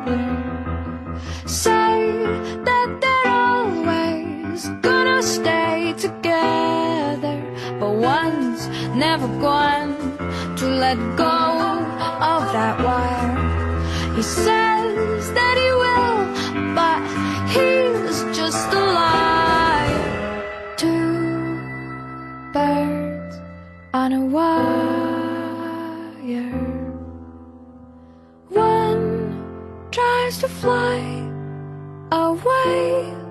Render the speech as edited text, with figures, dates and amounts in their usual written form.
blue. Say that they're always gonna stay together, but one's never going to let go of that wire. He says that he will, but he's just a liar. Two birds on a wire. One tries to fly away